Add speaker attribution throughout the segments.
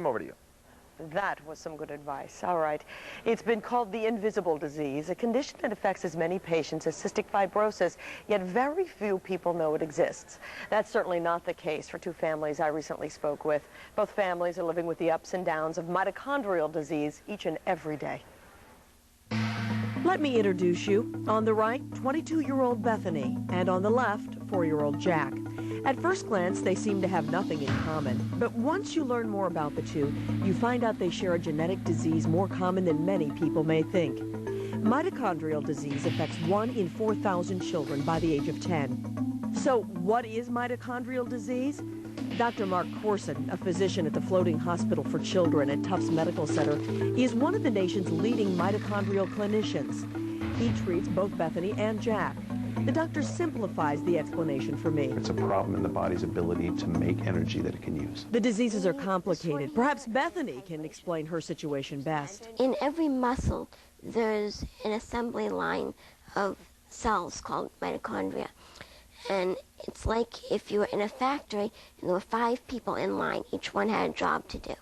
Speaker 1: Over to you.
Speaker 2: That was some good advice. All right. It's been called the invisible disease, a condition that affects as many patients as cystic fibrosis, yet very few people know it exists. That's certainly not the case for two families I recently spoke with. Both families are living with the ups and downs of mitochondrial disease each and every day. Let me introduce you. On the right, 22-year-old Bethany, and on the left, 4-year-old Jack. At first glance, they seem to have nothing in common, but once you learn more about the two, you find out they share a genetic disease more common than many people may think. Mitochondrial disease affects 1 in 4,000 children by the age of 10. So what is mitochondrial disease? Dr. Mark Corson, a physician at the Floating Hospital for Children at Tufts Medical Center, is one of the nation's leading mitochondrial clinicians. He treats both Bethany and Jack. The doctor simplifies the explanation for me.
Speaker 3: It's a problem in the body's ability to make energy that it can use.
Speaker 2: The diseases are complicated. Perhaps Bethany can explain her situation best.
Speaker 4: In every muscle, there's an assembly line of cells called mitochondria. And it's like if you were in a factory and there were 5 people in line, each one had a job to do.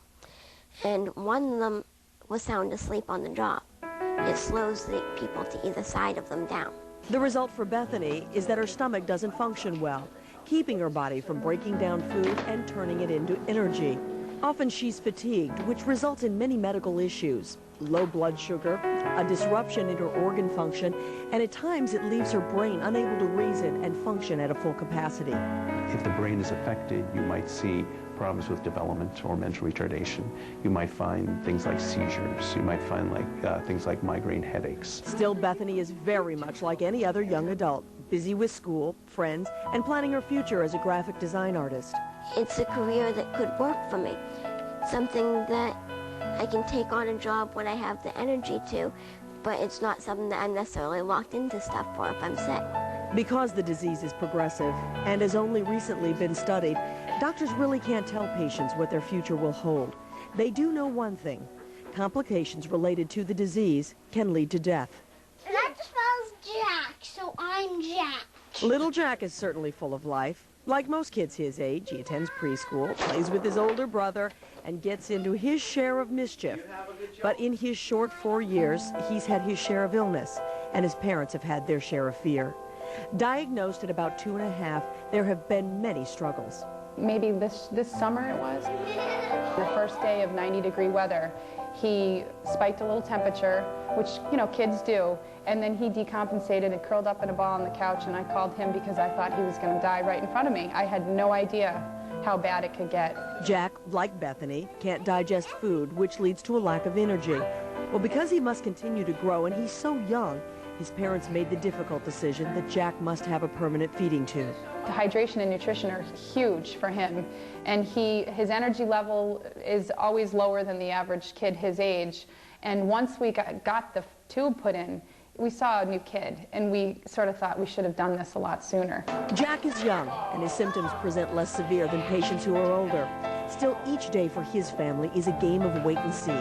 Speaker 4: And one of them was sound asleep on the job. It slows the people to either side of them down.
Speaker 2: The result for Bethany is that her stomach doesn't function well, keeping her body from breaking down food and turning it into energy. Often she's fatigued, which results in many medical issues. Low blood sugar, a disruption in her organ function, and at times it leaves her brain unable to reason and function at a full capacity.
Speaker 3: If the brain is affected, you might see problems with development or mental retardation. You might find things like seizures. You might find things like migraine headaches.
Speaker 2: Still, Bethany is very much like any other young adult, busy with school, friends, and planning her future as a graphic design artist.
Speaker 4: It's a career that could work for me, something that I can take on a job when I have the energy to, but it's not something that I'm necessarily locked into stuff for if I'm sick.
Speaker 2: Because the disease is progressive and has only recently been studied, doctors really can't tell patients what their future will hold. They do know one thing: complications related to the disease can lead to death.
Speaker 5: That spells Jack, so I'm Jack.
Speaker 2: Little Jack is certainly full of life. Like most kids his age, he attends preschool, plays with his older brother, and gets into his share of mischief. But in his short 4 years, he's had his share of illness, and his parents have had their share of fear. Diagnosed at about 2.5, there have been many struggles.
Speaker 6: Maybe this summer it was. The first day of 90-degree weather, he spiked a little temperature, which, you know, kids do, and then he decompensated and curled up in a ball on the couch, and I called him because I thought he was going to die right in front of me. I had no idea how bad it could get.
Speaker 2: Jack, like Bethany, can't digest food, which leads to a lack of energy. Well, because he must continue to grow and he's so young, his parents made the difficult decision that Jack must have a permanent feeding tube.
Speaker 6: The hydration and nutrition are huge for him, and his energy level is always lower than the average kid his age. And once we got the tube put in, we saw a new kid, and we sort of thought we should have done this a lot sooner.
Speaker 2: Jack is young, and his symptoms present less severe than patients who are older. Still, each day for his family is a game of wait and see.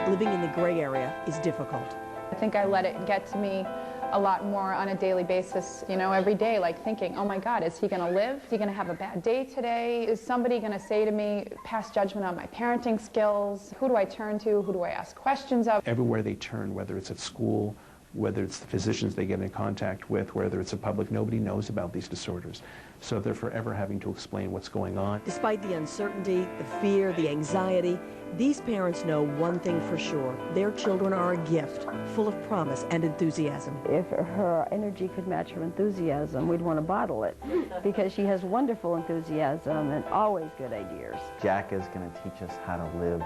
Speaker 2: Living in the gray area is difficult.
Speaker 6: I think I let it get to me a lot more on a daily basis, you know, every day, like thinking, oh my God, is he going to live? Is he going to have a bad day today? Is somebody going to say to me, pass judgment on my parenting skills? Who do I turn to? Who do I ask questions of?
Speaker 3: Everywhere they turn, whether it's at school, whether it's the physicians they get in contact with, whether it's a public, nobody knows about these disorders. So they're forever having to explain what's going on.
Speaker 2: Despite the uncertainty, the fear, the anxiety, these parents know one thing for sure: their children are a gift, full of promise and enthusiasm.
Speaker 7: If her energy could match her enthusiasm, we'd want to bottle it, because she has wonderful enthusiasm and always good ideas.
Speaker 8: Jack is going to teach us how to live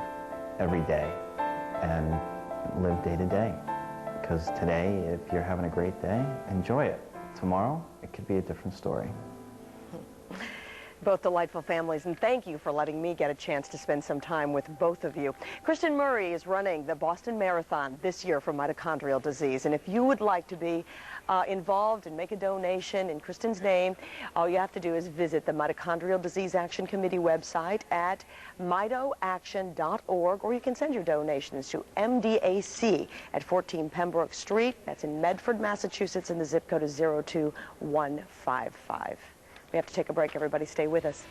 Speaker 8: every day and live day to day. Because today, if you're having a great day, enjoy it. Tomorrow, it could be a different story.
Speaker 2: Both delightful families, and thank you for letting me get a chance to spend some time with both of you. Kristen Murray is running the Boston Marathon this year for mitochondrial disease, and if you would like to be involved and make a donation in Kristen's name, all you have to do is visit the Mitochondrial Disease Action Committee website at mitoaction.org, or you can send your donations to MDAC at 14 Pembroke Street. That's in Medford, Massachusetts, and the zip code is 02155. We have to take a break. Everybody stay with us.